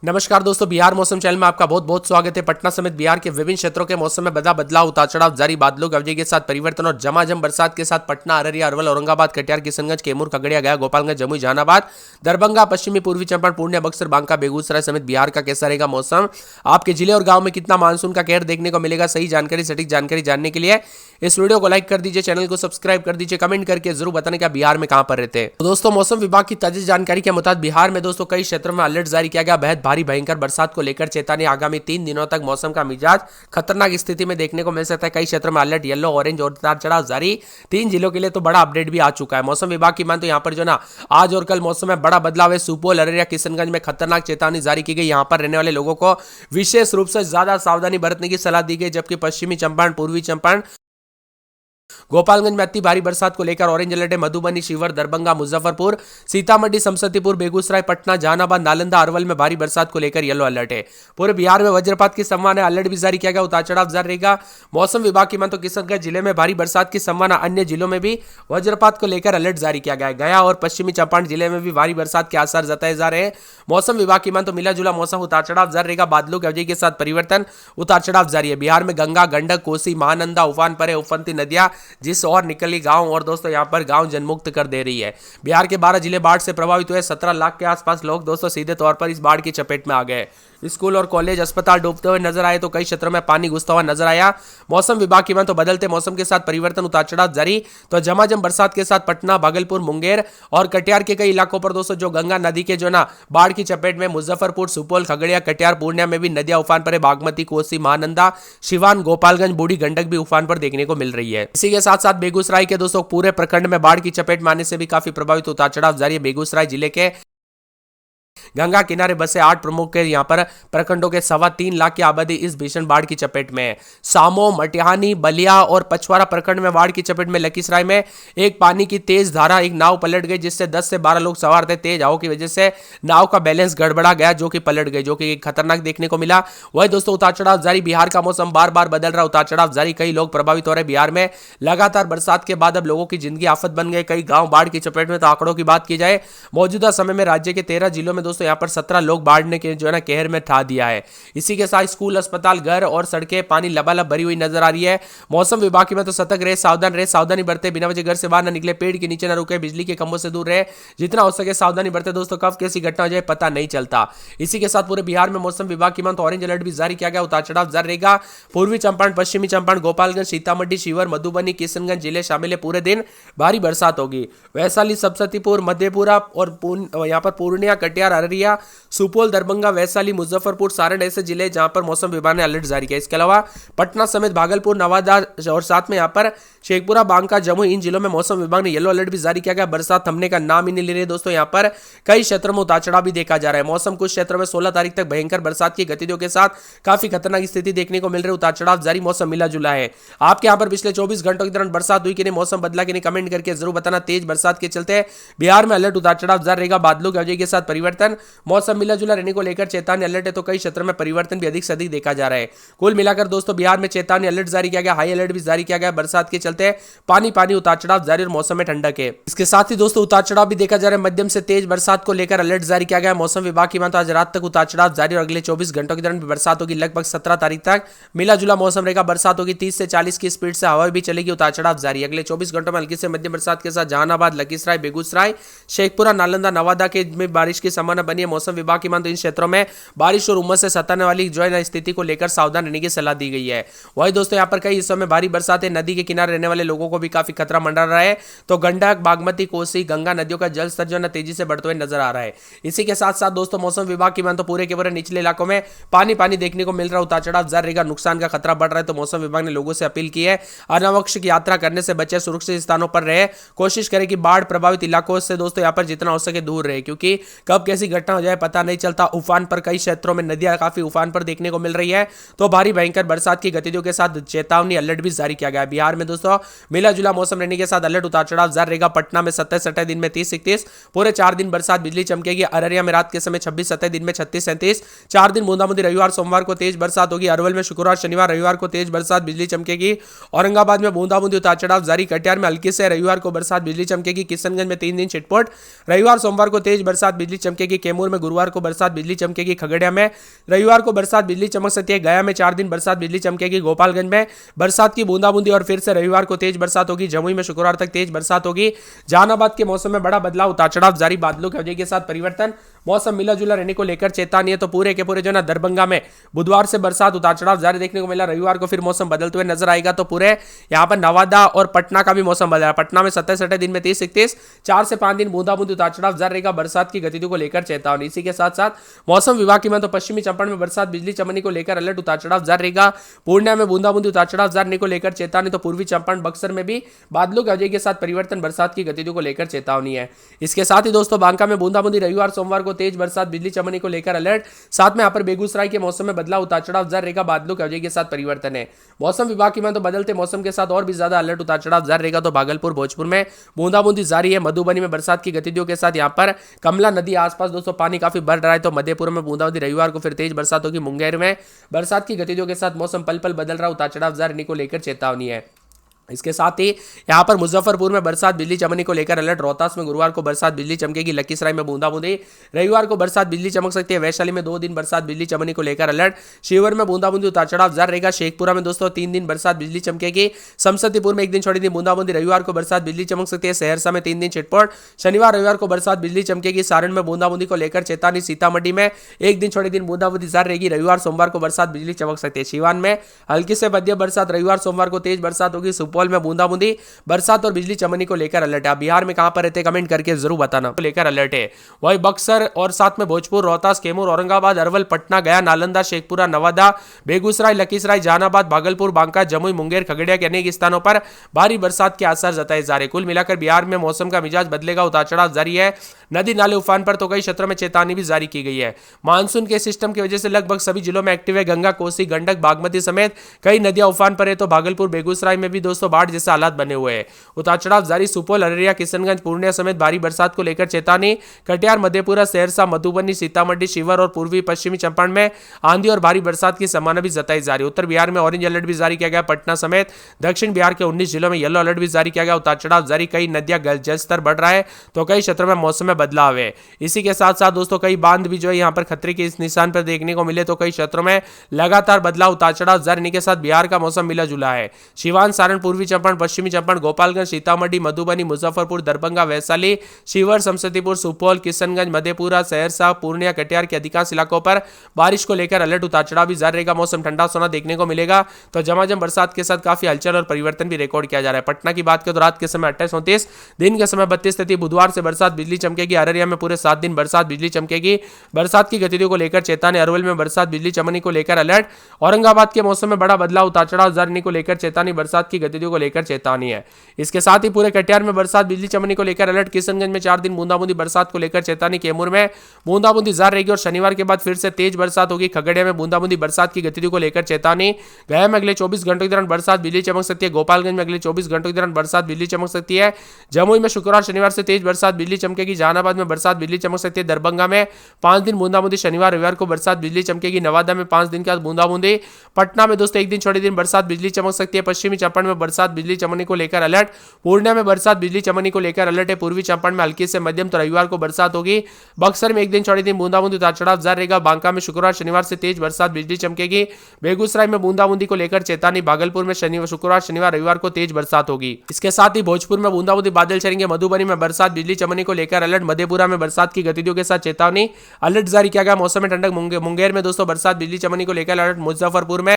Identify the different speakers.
Speaker 1: नमस्कार दोस्तों, बिहार मौसम चैनल में आपका बहुत बहुत स्वागत है। पटना समेत बिहार के विभिन्न क्षेत्रों के मौसम में बदलाव उतार चढ़ाव जारी, बादलों की अवधि के साथ परिवर्तन और झमाझम बरसात के साथ पटना, अररिया, अरवल, औरंगाबाद, कटिहार, किशनगंज, कैमूर, खगड़िया, गया, गोपालगंज, जमुई, जहानाबाद, दरभंगा, पश्चिमी पूर्वी चंपारण, पूर्णिया, बक्सर, बांका, बेगूसराय समेत बिहार का कैसा रहेगा मौसम, आपके जिले और गाँव में कितना मानसून का कहर देखने को मिलेगा, सही जानकारी, सटीक जानकारी जानने के लिए इस वीडियो को लाइक कर दीजिए, चैनल को सब्सक्राइब कर दीजिए, कमेंट करके जरूर बताने का बिहार में कहां पर रहते हैं। तो दोस्तों, मौसम विभाग की ताजा जानकारी के मुताबिक बिहार में दोस्तों कई क्षेत्रों में अलर्ट जारी किया गया। बेहद भारी भयंकर बरसात को लेकर चेतावनी, आगामी 3 दिनों तक मौसम का मिजाज खतरनाक स्थिति में देखने को मिल सकता है। कई क्षेत्रों में अलर्ट येलो, ऑरेंज और उतार चढ़ाव जारी। 3 जिलों के लिए तो बड़ा अपडेट भी आ चुका है। मौसम विभाग की मान तो यहाँ पर जो ना आज और कल मौसम में बड़ा बदलाव है। सुपौल, अररिया, किशनगंज में खतरनाक चेतावनी जारी की गई। यहाँ पर रहने वाले लोगों को विशेष रूप से ज्यादा सावधानी बरतने की सलाह दी गई, जबकि पश्चिमी चंपारण, पूर्वी चंपारण, गोपालगंज में अति भारी बरसात को लेकर ऑरेंज अलर्ट है। मधुबनी, शिवहर, दरभंगा, मुजफ्फरपुर, सीतामढ़ी, समस्तीपुर, बेगूसराय, पटना, जहानाबाद, नालंदा, अरवल में भारी बरसात को लेकर येलो अलर्ट है। पूरे बिहार में वज्रपात की संभावना है। अलर्ट भी जारी किया गया, उतार चढ़ाव जारी रहेगा। मौसम विभाग की मान तो किशनगंज जिले में भारी बरसात की संभावना, अन्य जिलों में भी वज्रपात को लेकर अलर्ट जारी किया गया है। गया और पश्चिमी चंपारण जिले में भी भारी बरसात के आसार जताए जा रहे हैं। मौसम विभाग की मान तो मिला जुला मौसम, उतार चढ़ाव जारी रहेगा। बादलों की अवधि के साथ परिवर्तन, उतार चढ़ाव जारी है। बिहार में गंगा, गंडक, कोसी, महानंदा उफान पर है। उफनती नदियां जिस और निकली गांव और दोस्तों यहां पर गांव जनमुक्त कर दे रही है। बिहार के 12 जिले बाढ़ से प्रभावित हुए। 17 लाख के आसपास लोग दोस्तों सीधे तौर पर इस बाढ़ की चपेट में आ गए। स्कूल और कॉलेज, अस्पताल डूबते हुए नजर आए तो कई क्षेत्रों में पानी घुसता हुआ नजर आया। मौसम विभाग की मान तो बदलते मौसम के साथ परिवर्तन, उतार चढ़ाव जारी। तो झमाझम बरसात के साथ पटना, भागलपुर, मुंगेर और कटिहार के कई इलाकों पर दोस्तों जो गंगा नदी के जो ना बाढ़ की चपेट में, मुजफ्फरपुर, सुपौल, खगड़िया, कटिहार, पूर्णिया में भी नदियां उफान पर है। बागमती, कोसी, महानंदा, सिवान, गोपालगंज, बूढ़ी गंडक भी उफान पर देखने को मिल रही है। इसी के साथ साथ बेगूसराय के दोस्तों पूरे प्रखंड में बाढ़ की चपेट में आने से भी काफी प्रभावित, उतार चढ़ाव जारी है। बेगूसराय जिले के गंगा किनारे बसे 8 प्रमुख के यहाँ पर प्रखंडों के 3.25 लाख की आबादी इस भीषण बाढ़ की चपेट में है। सामो, मटिहानी, बलिया और पचवारा प्रखंड में बाढ़ की चपेट में। लखीसराय में एक पानी की तेज धारा, एक नाव पलट गई जिससे 10 से 12 लोग सवार थे। तेज हवा की वजह से नाव का बैलेंस गड़बड़ा गया जो कि पलट गई, जो कि खतरनाक देखने को मिला। वही दोस्तों उतार चढ़ाव जारी। बिहार का मौसम बार बार बदल रहा, उतार चढ़ाव जारी। कई लोग प्रभावित हो रहे। बिहार में लगातार बरसात के बाद अब लोगों की जिंदगी आफत बन गई। कई गांव बाढ़ की चपेट में। तो आंकड़ों की बात की जाए, मौजूदा समय में राज्य के 13 जिलों में दोस्तों यहाँ पर 17 लोग बाढ़ ने के जो है ना कहर में ठा दिया है। इसी के साथ स्कूल, अस्पताल, घर और सड़कें पानी लबालब भरी हुई नजर आ रही है। मौसम विभाग की में तो सतर्क रहे, सावधान रहे, सावधानी बरते, बिना वजह घर से बाहर न निकले, पेड़ के नीचे न रुके, बिजली के खंभों से दूर रहे, जितना हो सके सावधानी बरते दोस्तों। कब कैसी घटना हो जाए पता नहीं चलता। इसी के साथ पूरे बिहार में मौसम विभाग की मान तो ऑरेंज अलर्ट भी जारी किया गया, उतार चढ़ाव जारी रहेगा। पूर्वी चंपारण, पश्चिमी चंपारण, गोपालगंज, सीतामढ़ी, शिवहर, मधुबनी, किशनगंज जिले शामिल है। पूरे दिन भारी बरसात होगी। वैशाली, समस्तीपुर, मधेपुरा और यहाँ पर पूर्णिया, कटिहार, अररिया, सुपौल, दरभंगा, वैशाली, मुजफ्फरपुर, सारण ऐसे जिले जहां पर मौसम विभाग ने अलर्ट जारी किया। इसके अलावा पटना समेत भागलपुर, नवादा और साथ में यहां पर शेखपुरा, बांका, जमुई, इन जिलों में मौसम विभाग ने येलो अलर्ट भी जारी किया गया। बरसात थमने का नाम ही नहीं ले रही दोस्तों। यहां पर कई क्षेत्रों में उतार चढ़ाव भी देखा जा रहा है। मौसम कुछ क्षेत्रों में 16 तारीख तक भयंकर बरसात की गतिविधियों के साथ काफी खतरनाक स्थिति देखने को मिल रही है। उतार चढ़ाव जारी, मौसम मिला जुला है। आपके यहाँ पर पिछले 24 घंटों के दौरान बरसात हुई कि नहीं, मौसम बदला कि नहीं, कमेंट करके जरूर बताना। तेज बरसात के चलते बिहार में अलर्ट, उतार चढ़ाव जारी रहेगा। बादलों की वजह के साथ परिवर्तन, मौसम मिला जुला रहने को लेकर चेतावनी अलर्ट है। तो कई क्षेत्रों में परिवर्तन भी अधिक से अधिक देखा जा रहा है। कुल मिलाकर दोस्तों बिहार में चेतावनी अलर्ट जारी किया गया, हाई अलर्ट भी जारी किया गया। बरसात के चलते पानी उतार चढ़ाव जारी और मौसम में ठंडक है। इसके साथ ही दोस्तों उतार चढ़ाव भी देखा जा रहा है। मध्यम से तेज बरसात को लेकर अलर्ट जारी किया गया। मौसम विभाग की माने आज रात तक उतार चढ़ाव जारी और अगले 24 घंटों के दौरान भी बरसात होगी। लगभग 17 तारीख तक मिला जुला मौसम रहेगा। बरसात होगी, 30 से 40 की स्पीड से हवा भी चलेगी। उतार चढ़ाव जारी। अगले 24 घंटों में हल्की से मध्यम बरसात के साथ जहानाबाद, लखीसराय, बेगूसराय, शेखपुरा, नालंदा, नवादा के में बारिश की संभावना बनी है। मौसम विभाग की माने इन क्षेत्रों में बारिश और उमस से सताने वाली जो है स्थिति को लेकर सावधान रहने की सलाह दी गई है। वही दोस्तों यहाँ पर कई हिस्सों में भारी बरसात है। नदी के किनारे रहने वाले लोगों को भी काफी खतरा मंडरा रहा है। तो गंडक, बागमती, कोसी, गंगा नदियों का जल स्तर जो है तेजी से बढ़ते हुए नजर आ रहा है। इसी के साथ साथ दोस्तों मौसम विभाग की मान तो पूरे के पूरे निचले इलाकों में पानी देखने को मिल रहा है। उतार चढ़ाव जारी रहेगा, नुकसान का खतरा बढ़ रहा है। तो मौसम विभाग ने लोगों से अपील की है, अनावश्यक यात्रा करने से बचे, सुरक्षित स्थानों पर रहे, कोशिश करें कि बाढ़ प्रभावित इलाकों से दोस्तों यहाँ पर जितना हो सके दूर रहे, क्योंकि कब कैसी घटना हो जाए पता नहीं चलता। उफान पर कई क्षेत्रों में नदियां काफी उफान पर देखने को मिल रही है। तो भारी भयंकर बरसात की गतिविधियों के साथ चेतावनी अलर्ट भी जारी किया गया। बिहार में दोस्तों मिला जुला मौसम रहने के साथ अलर्ट, उतार चढ़ाव जारी रहेगा। पटना में 27-28 दिन में 30-31, पूरे 4 दिन बरसात, बिजली चमकेगी। अररिया में रात के समय 26-27 दिन में 36-37, 4 दिन बूंदाबांदी। रविवार सोमवार को तेज बरसात होगी। अरवल में शुक्रवार, शनिवार, रविवार को तेज बरसात, बिजली चमकेगी। औरंगाबाद में बूंदाबांदी, उतार चढ़ाव जारी। कटिहार में हल्की से रविवार को बरसात, बिजली चमकेगी। किशनगंज में 3 दिन छिटपुट, रविवार सोमवार को तेज बरसात, बिजली चमकेगी। चमकेगी, कैमूर में गुरुवार को बरसात बिजली चमकेगी, खगड़िया में रविवार को बरसात बिजली चमक सकती है, गया में 4 दिन बरसात बिजली चमकेगी, गोपालगंज में बरसात की बूंदाबूंदी और फिर से रविवार को तेज बरसात होगी, जमुई में शुक्रवार तक तेज बरसात होगी। जहानाबाद के मौसम में बड़ा बदलाव, उतार चढ़ाव जारी, बादलों की वजह के साथ परिवर्तन, मौसम मिला जुला रहने को लेकर चेतावनी है। तो पूरे के पूरे जो ना दरभंगा में बुधवार से बरसात उतार चढ़ाव जारी देखने को मिला, रविवार को फिर मौसम बदलते हुए नजर आएगा। तो पूरे यहाँ पर नवादा और पटना का भी मौसम बदला, पटना में 27 दिन में 30-31, 4 से 5 दिन बूंदाबूंदी उतार चढ़ाव जारी रहेगा, बरसात की गतिविधियों को लेकर चेतावनी। इसी के साथ साथ मौसम विभाग की तो पश्चिमी चंपारण में बरसात बिजली चमकने को लेकर अलर्ट, उतार चढ़ाव जारी रहेगा, पूर्णिया में बूंदाबूंदी उतार चढ़ाव जारी को लेकर चेतावनी। तो पूर्वी चंपारण बक्सर में भी बादलों की वजह के साथ परिवर्तन, बरसात की गतिविधियों को लेकर चेतावनी है। इसके साथ ही दोस्तों बांका में बूंदाबूंदी, रविवार सोमवार को तेज बरसात बिजली चमकने को लेकर अलर्ट, साथ में यहाँ पर बेगूसराय के मौसम में बदलाव, उतार चढ़ाव जारी रहेगा, बादलों की वजह के साथ परिवर्तन है। मौसम विभाग की तो बदलते मौसम के साथ और भी ज्यादा अलर्ट, उतार चढ़ाव जारी रहेगा। तो भागलपुर भोजपुर में बूंदाबूंदी जारी है, मधुबनी में बरसात की गतिविधियों के साथ यहाँ पर कमला नदी आसपास दोस्तों पानी काफी बढ़ रहा है। तो मधेपुरा में बूंदाबूंदी, रविवार को फिर तेज बरसात होगी, मुंगेर में बरसात की गतिविधियों के साथ मौसम पल पल बदल रहा, उतार चढ़ाव जारी को लेकर चेतावनी है। इसके साथ ही यहां पर मुजफ्फरपुर में बरसात बिजली चमकने को लेकर अलर्ट, रोहतास में गुरुवार को बरसात बिजली चमकेगी, लखीसराय में बूंदाबूंदी, रविवार को बरसात बिजली चमक सकती है, वैशाली में 2 दिन बरसात बिजली चमकने को लेकर अलर्ट, शिवहर में बूंदाबूंदी उतार चढ़ाव जारी रहेगा, शेखपुरा में दोस्तों 3 दिन बरसात बिजली चमकेगी, समस्तीपुर में 1 दिन छोड़ी दिन बूंदाबूंदी, रविवार को बरसात बिजली चमक सकती है, सहरसा में 3 दिन छिटपुट, शनिवार रविवार को बरसात बिजली चमकेगी, सारण में बूंदाबूंदी को लेकर चेतावनी, सीतामढ़ी में 1 दिन छोड़ी दिन बूंदाबूंदी जारी रहेगी, रविवार सोमवार को बरसात बिजली चमक सकती है, सिवान में हल्की से मध्यम बरसात, रविवार सोमवार को तेज बरसात होगी, सुपौल में बूंदाबूंदी, बरसात और बिजली चमकने को लेकर अलर्ट है। बिहार में कहां पर रहते कमेंट करके जरूर बताना, तो लेकर अलर्ट है। वही बक्सर और साथ में भोजपुर, रोहतास, कैमूर, औरंगाबाद, अरवल, पटना, गया, नालंदा, शेखपुरा, नवादा, बेगूसराय, लखीसराय, जहानाबाद, भागलपुर, बांका, जमुई, मुंगेर, खगड़िया के अनेक स्थानों पर भारी बरसात के आसार जताए जा रहे। कुल मिलाकर बिहार में मौसम का मिजाज बदलेगा, उतार चढ़ाव जारी है, नदी नाले उफान पर, तो कई क्षेत्रों में चेतावनी भी जारी की गई है। मानसून के सिस्टम की वजह से लगभग सभी जिलों में एक्टिव है, गंगा, कोसी, गंडक, बागमती समेत कई नदियां उफान पर है। तो भागलपुर, बेगूसराय में भी दोस्तों बाढ़ जैसे हालात बने हुए हैं, उतार चढ़ाव जारी, सुपौल, अररिया, किशनगंज, पूर्णिया समेत भारी बरसात को लेकर चेतावनी, कटिहार, मधेपुरा, सहरसा, मधुबनी, सीतामढ़ी, शिवहर और पूर्वी पश्चिमी चंपारण में आंधी और भारी बरसात की संभावना भी जताई जा रही है। उत्तर बिहार में ऑरेंज अलर्ट भी जारी किया गया, पटना समेत दक्षिण बिहार के 19 जिलों में येलो अलर्ट भी जारी किया गया, उतार चढ़ाव जारी, कई नदियां जलस्तर बढ़ रहा है, तो कई क्षेत्रों में मौसम में बदलाव है। इसी के साथ साथ दोस्तों कई बांध भी जो है यहाँ पर खतरे के इस निशान पर देखने को मिले, तो कई क्षेत्रों में लगातार बदलाव, उतार चढ़ाव जारी के साथ बिहार का मौसम मिला जुला है। सिवान, सारण, पूर्वी चंपारण, पश्चिमी चंपारण, गोपालगंज, सीतामढ़ी, मधुबनी, मुजफ्फरपुर, दरभंगा, वैशाली, शिवहर, समस्तीपुर, सुपौल, किशनगंज, मधेपुरा, सहरसा, पूर्णिया, कटिहार के अधिकांश इलाकों पर बारिश को लेकर अलर्ट, उतार चढ़ाव भी जारी रहेगा, मौसम ठंडा सोना देखने को मिलेगा। तो झमाझम बरसात के साथ काफी हलचल और परिवर्तन भी रिकॉर्ड किया जा रहा है। पटना की बात करें तो रात के समय 28-29, दिन के समय 32-33, बुधवार से बरसात बिजली चमकेगी, अररिया में पूरे 7 दिन बरसात बिजली चमकेगी, बरसात की गतिविधियों को लेकर चेतावनी, अरवल में बरसात बिजली चमकने को लेकर अलर्ट, औरंगाबाद के मौसम में बड़ा बदलाव, उतार चढ़ाव जारी को लेकर चेतावनी, बरसात की गतिविधियों को लेकर चेतावनी है। इसके साथ ही पूरे कटिहार में बरसात बिजली चमकने को लेकर अलर्ट, किशनगंज में 4 दिन बूंदाबूंदी बरसात को लेकर चेतावनी, कैमूर में बूंदाबूंदी जारी रहेगी और शनिवार के बाद फिर से तेज बरसात होगी, खगड़िया में बूंदाबूंदी बरसात की गतिविधियों को लेकर चेतावनी, गया में अगले 24 घंटों के दौरान बरसात बिजली चमक सकती है, गोपालगंज में अगले 24 घंटों के दौरान बरसात बिजली चमक सकती है, जमुई में शुक्रवार शनिवार से तेज बरसात बिजली चमकेगी, जहानाबाद में बरसात बिजली चमक सकती है, दरभंगा में 5 दिन बूंदाबूंदी, शनिवार रविवार को बरसात बिजली चमकेगी, नवादा में 5 दिन के बाद बूंदाबूंदी, पटना में दोस्तों 1 दिन छोड़े दिन बरसात बिजली चमक सकती है, पश्चिमी चंपारण में बरसात बिजली चमकने को लेकर अलर्ट, पूर्णिया में बरसात बिजली चमकने को लेकर अलर्ट है, पूर्वी चंपारण में हल्की से मध्यम तो रविवार को बरसात होगी, बक्सर में 1 दिन छोड़े दिन बूंदाबूंदी, उतार चढ़ाव जारी रहेगा, बांका में शुक्रवार शनिवार से तेज बरसात बिजली चमकेगी, बेगूसराय में बूंदाबूंदी को लेकर चेतावनी, भागलपुर में शुक्रवार शनिवार रविवार को तेज बरसात होगी। इसके साथ ही भोजपुर में बूंदाबूंदी बादल छाएंगे, मधुबनी में बरसात बिजली चमकने को लेकर अलर्ट, मधेपुरा में बरसात की गतिविधियों के साथ चेतावनी, अलर्ट जारी किया गया, मौसम में ठंडक, मुंगेर में दोस्तों बरसात बिजली चमकने को लेकर अलर्ट, मुजफ्फरपुर में